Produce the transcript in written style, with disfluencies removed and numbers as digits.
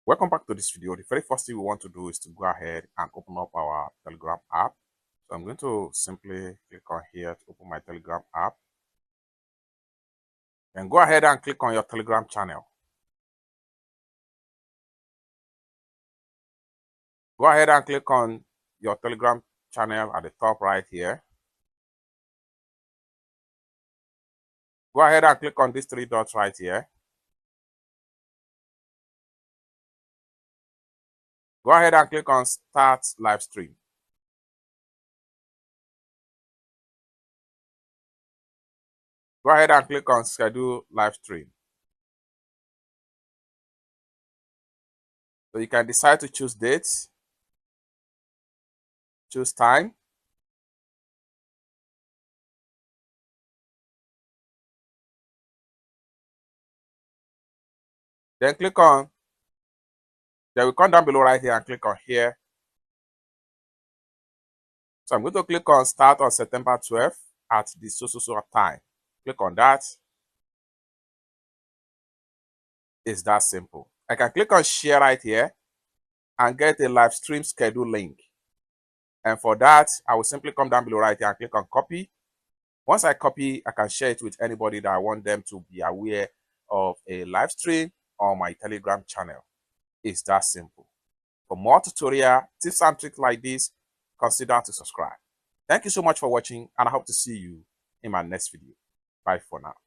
Welcome back to this video. The very first thing we want to do is to go ahead and open up our Telegram app. So I'm going to simply click on here to open my Telegram app. Then go ahead and click on your Telegram channel. Go ahead and click on your Telegram channel at the top right here. Go ahead and click on these three dots right here. Go ahead and click on Start Live Stream. Go ahead and click on Schedule Live Stream. So you can decide to choose dates, choose time. Then click on, then we come down below right here and click on here. So I'm going to click on start on September 12th at the so time. Click on that. It's that simple. I can click on share right here and get a live stream schedule link. And for that, I will simply come down below right here and click on copy. Once I copy, I can share it with anybody that I want them to be aware of a live stream on my Telegram channel. It's that simple. For more tutorial tips and tricks like this, consider to subscribe. Thank you so much for watching, and I hope to see you in my next video. Bye for now.